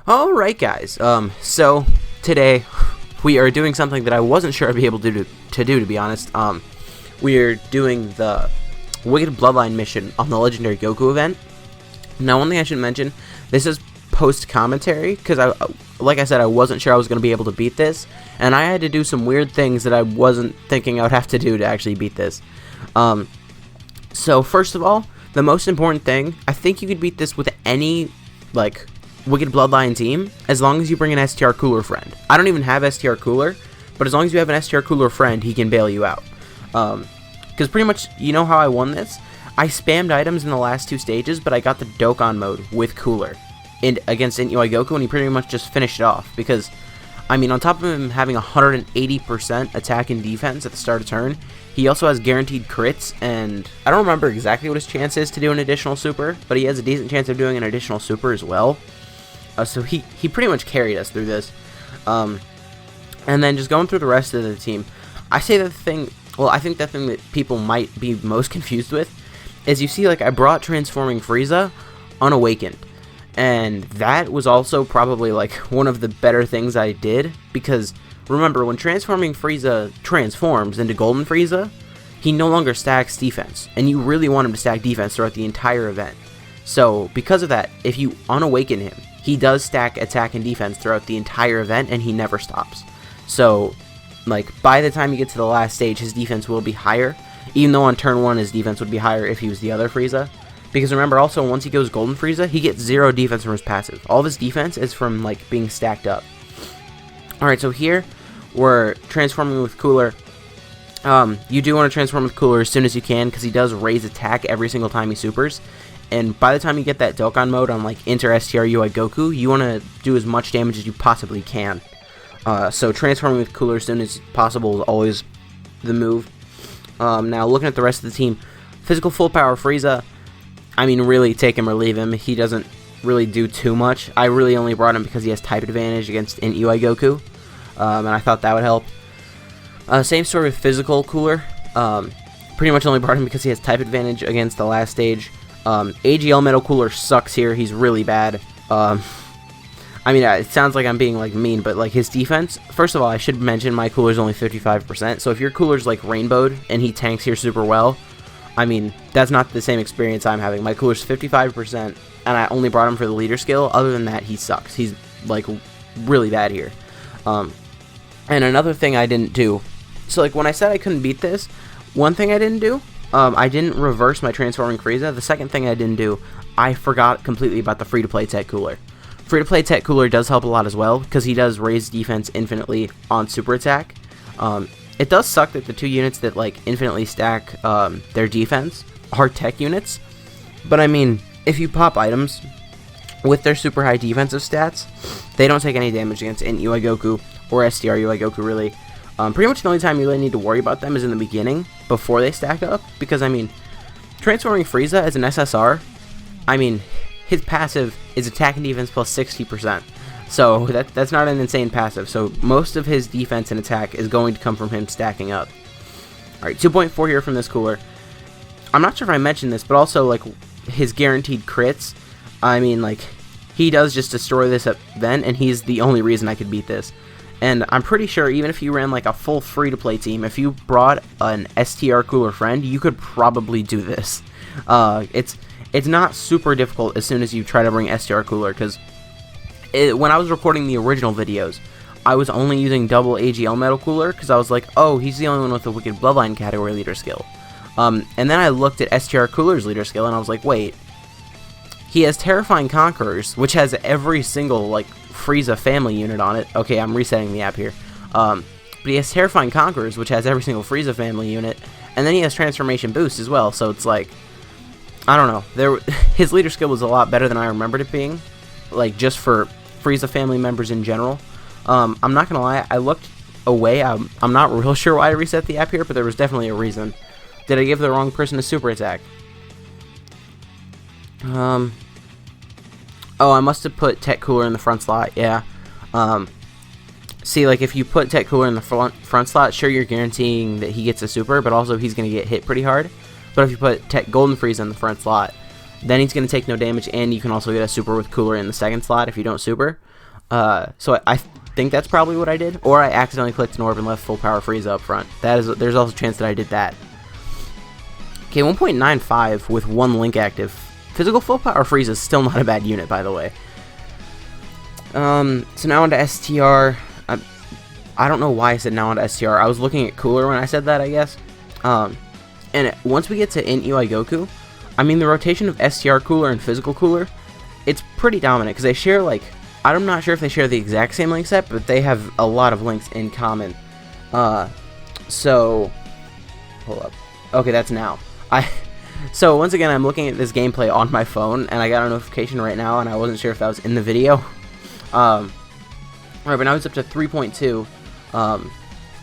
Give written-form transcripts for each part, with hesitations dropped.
Alright guys, so today we are doing something that I wasn't sure I'd be able to do, to be honest. We're doing the Wicked Bloodline mission on the Legendary Goku event. Now, one thing I should mention, this is post-commentary, because like I said, I wasn't sure I was going to be able to beat this, and I had to do some weird things that I wasn't thinking I would have to do to actually beat this. So first of all, the most important thing, I think you could beat this with any, like, Wicked Bloodline team, as long as you bring an STR Cooler friend. I don't even have STR Cooler, but as long as you have an STR Cooler friend, he can bail you out. Because pretty much, you know how I won this? I spammed items in the last two stages, but I got the Dokkan mode with Cooler against UI Goku, and he pretty much just finished it off. Because, I mean, on top of him having 180% attack and defense at the start of turn, he also has guaranteed crits, and I don't remember exactly what his chance is to do an additional super, but he has a decent chance of doing an additional super as well. So he pretty much carried us through this. And then just going through the rest of the team, I think the thing that people might be most confused with is, you see, like, I brought Transforming Frieza unawakened, and that was also probably like one of the better things I did, because remember, when Transforming Frieza transforms into Golden Frieza, he no longer stacks defense, and you really want him to stack defense throughout the entire event. So because of that, if you unawaken him, he does stack attack and defense throughout the entire event, and he never stops. So, like, by the time you get to the last stage, his defense will be higher, even though on turn 1 his defense would be higher if he was the other Frieza. Because remember, also, once he goes Golden Frieza, he gets 0 defense from his passive. All of his defense is from, like, being stacked up. Alright, so here, we're transforming with Cooler. You do want to transform with Cooler as soon as you can, because he does raise attack every single time he supers. And by the time you get that Dokkan mode on, like, Inter STR UI Goku, you want to do as much damage as you possibly can. So transforming with Cooler as soon as possible is always the move. Now, looking at the rest of the team, Physical Full Power Frieza, I mean, really, take him or leave him. He doesn't really do too much. I really only brought him because he has type advantage against Int UI Goku, and I thought that would help. Same story with Physical Cooler. Pretty much only brought him because he has type advantage against the last stage. AGL Metal Cooler sucks here. He's really bad. I mean, it sounds like I'm being, like, mean, but, like, his defense, first of all, I should mention my Cooler's only 55%, so if your Cooler's, like, rainbowed and he tanks here super well, I mean, that's not the same experience I'm having. My Cooler's 55%, and I only brought him for the leader skill. Other than that, he sucks. He's, like, really bad here. And another thing I didn't do, so, like, when I said I couldn't beat this, one thing I didn't do, I didn't reverse my Transforming Frieza. The second thing I didn't do, I forgot completely about the free-to-play Tech Cooler. Free-to-play Tech Cooler does help a lot as well, because he does raise defense infinitely on super attack. It does suck that the two units that, like, infinitely stack their defense are tech units, but I mean, if you pop items with their super high defensive stats, they don't take any damage against Int UI Goku or STR UI Goku, really. Pretty much the only time you really need to worry about them is in the beginning, before they stack up, because, I mean, Transforming Frieza as an SSR, I mean, his passive is attack and defense plus 60%, so that's not an insane passive, so most of his defense and attack is going to come from him stacking up. Alright, 2.4 here from this Cooler. I'm not sure if I mentioned this, but also, like, his guaranteed crits, I mean, like, he does just destroy this event, and he's the only reason I could beat this. And I'm pretty sure even if you ran, like, a full free-to-play team, if you brought an STR Cooler friend, you could probably do this. It's not super difficult as soon as you try to bring STR Cooler, because when I was recording the original videos, I was only using double AGL Metal Cooler, because I was like, oh, he's the only one with the Wicked Bloodline category leader skill. And then I looked at STR Cooler's leader skill, and I was like, wait, he has Terrifying Conquerors, which has every single, like, Frieza family unit on it. Okay, I'm resetting the app here. But he has Terrifying Conquerors, which has every single Frieza family unit, and then he has Transformation Boost as well, so it's like, I don't know. His leader skill was a lot better than I remembered it being, like, just for Frieza family members in general. I'm not gonna lie, I looked away. I'm not real sure why I reset the app here, but there was definitely a reason. Did I give the wrong person a super attack? Oh, I must have put Tech Cooler in the front slot, yeah. See, like, if you put Tech Cooler in the front slot, sure, you're guaranteeing that he gets a super, but also he's going to get hit pretty hard. But if you put Tech Golden Frieza in the front slot, then he's going to take no damage, and you can also get a super with Cooler in the second slot if you don't super. So I think that's probably what I did, or I accidentally clicked an orb and left full power Frieza up front. There's also a chance that I did that. Okay, 1.95 with one link active. Physical full power Frieza is still not a bad unit, by the way. So now onto STR. I don't know why I said now onto STR. I was looking at Cooler when I said that, I guess. Once we get to Int UI Goku, I mean, the rotation of STR Cooler and Physical Cooler, it's pretty dominant, because they share, like, I'm not sure if they share the exact same link set, but they have a lot of links in common. So, hold up. Okay, that's now. So, once again, I'm looking at this gameplay on my phone, and I got a notification right now, and I wasn't sure if that was in the video. Alright, but now it's up to 3.2.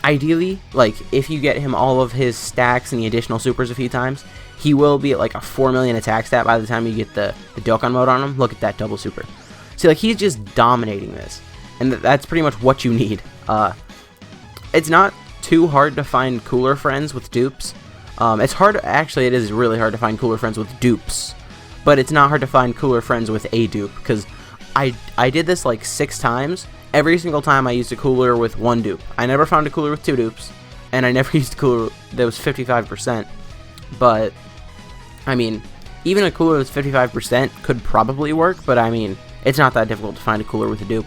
Ideally, like, if you get him all of his stacks and the additional supers a few times, he will be at, like, a 4 million attack stat by the time you get the Dokkan mode on him. Look at that double super. See, like, he's just dominating this, and that's pretty much what you need. It's not too hard to find cooler friends with dupes. It's hard, actually, it is really hard to find cooler friends with dupes, but it's not hard to find cooler friends with a dupe, because I did this, like, 6 times. Every single time I used a cooler with 1 dupe. I never found a cooler with 2 dupes, and I never used a cooler that was 55%, but, I mean, even a cooler that's 55% could probably work, but, I mean, it's not that difficult to find a cooler with a dupe.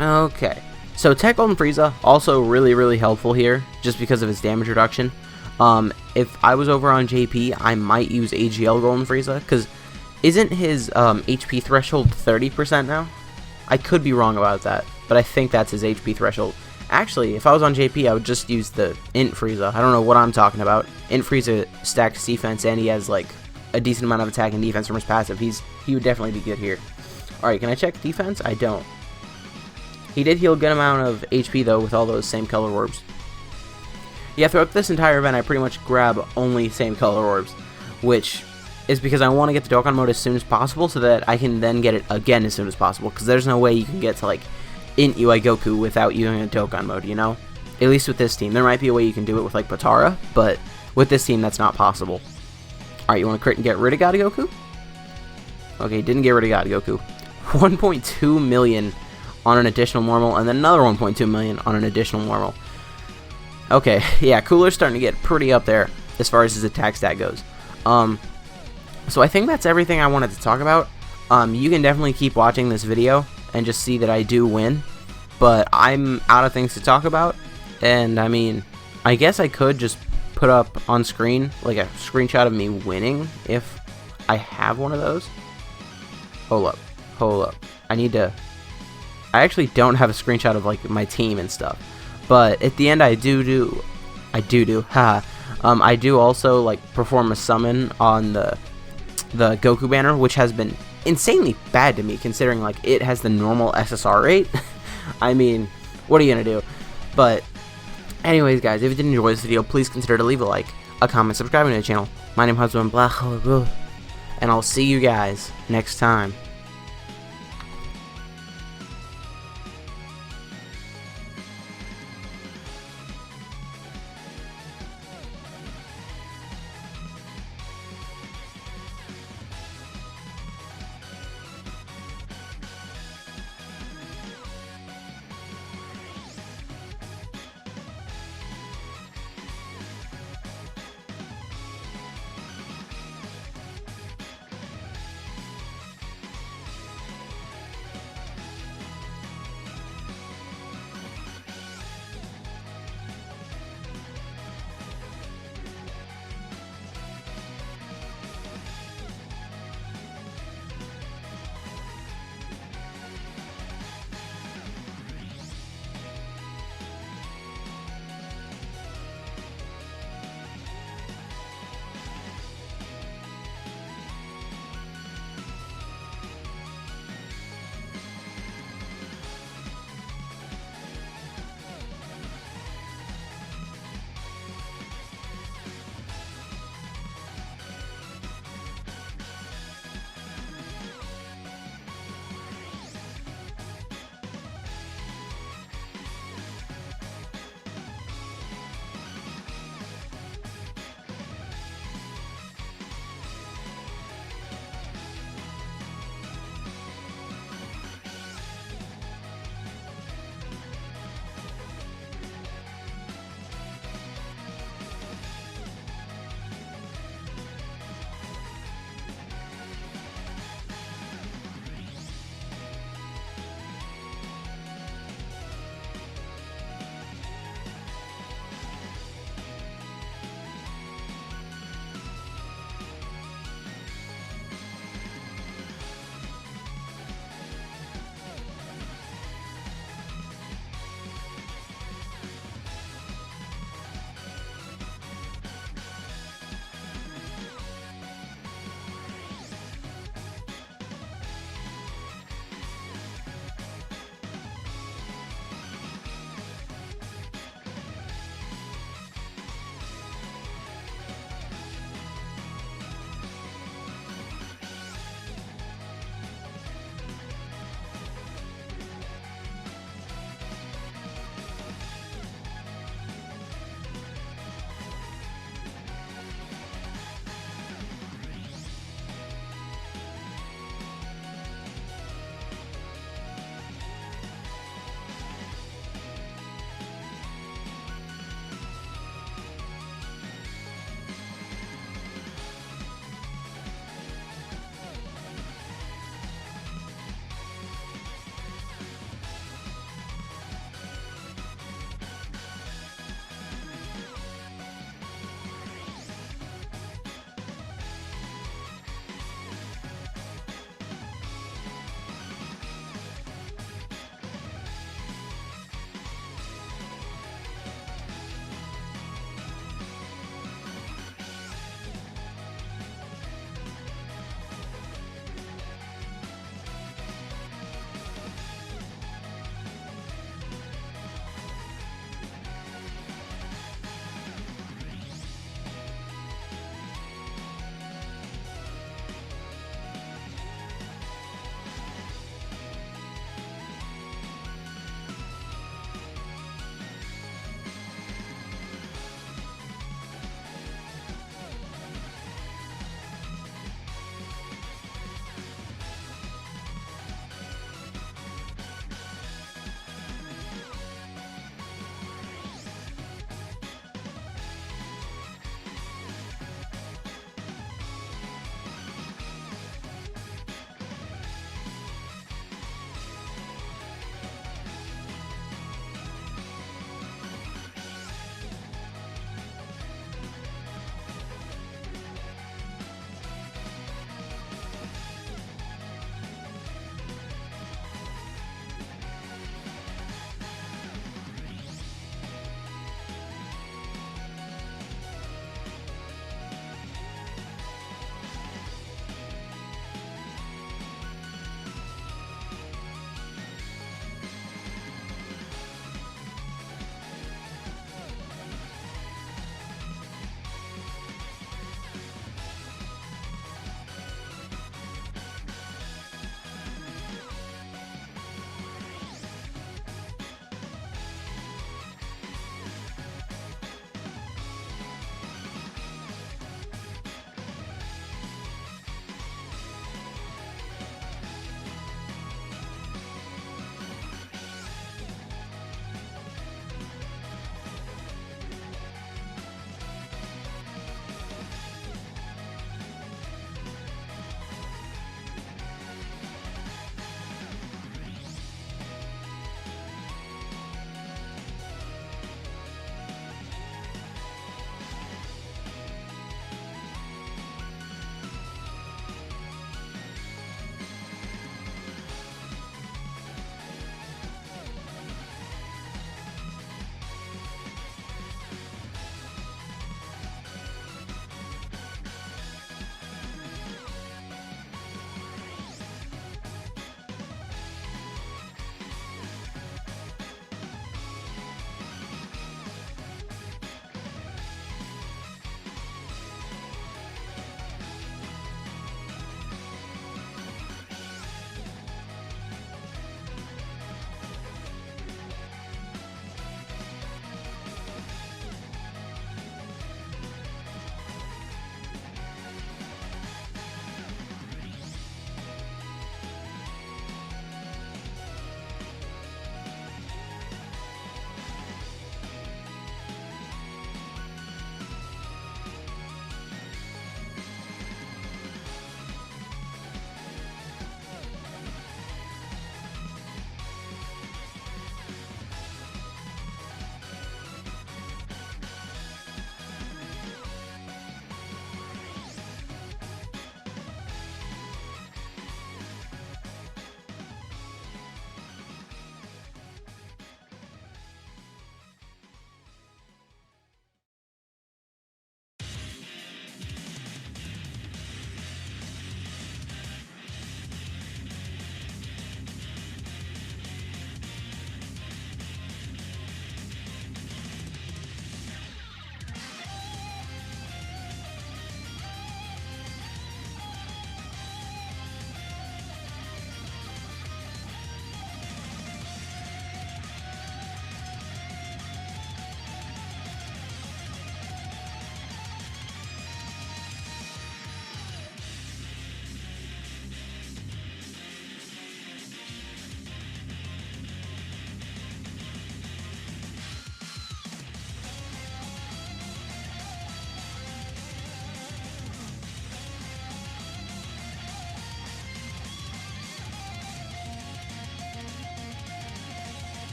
Okay, so Tech Golden Frieza, also really, really helpful here, just because of his damage reduction. If I was over on JP, I might use AGL Golden Frieza, because isn't his HP threshold 30% now? I could be wrong about that, but I think that's his HP threshold. Actually, if I was on JP, I would just use the Int Frieza. I don't know what I'm talking about. Int Frieza stacks defense, and he has, like, a decent amount of attack and defense from his passive. He would definitely be good here. Alright, can I check defense? I don't. He did heal a good amount of HP, though, with all those same color orbs. Yeah, throughout this entire event, I pretty much grab only same color orbs, which is because I want to get the Dokkan mode as soon as possible, so that I can then get it again as soon as possible, because there's no way you can get to, like, Int UI Goku without using a Dokkan mode, you know? At least with this team. There might be a way you can do it with, like, Potara, but with this team, that's not possible. Alright, you want to crit and get rid of God Goku? Okay, didn't get rid of God Goku. 1.2 million on an additional normal, and then another 1.2 million on an additional normal. Okay, yeah, Cooler's starting to get pretty up there as far as his attack stat goes. So I think that's everything I wanted to talk about. You can definitely keep watching this video and just see that I do win, but I'm out of things to talk about, and I mean, I guess I could just put up on screen, like, a screenshot of me winning if I have one of those. Hold up. I actually don't have a screenshot of, like, my team and stuff, but at the end I do also, like, perform a summon on the Goku banner, which has been insanely bad to me, considering, like, it has the normal SSR rate. I mean, what are you gonna do? But anyways, guys, if you did enjoy this video, please consider to leave a like, a comment, subscribing to the channel. My name is Husband Black, and I'll see you guys next time.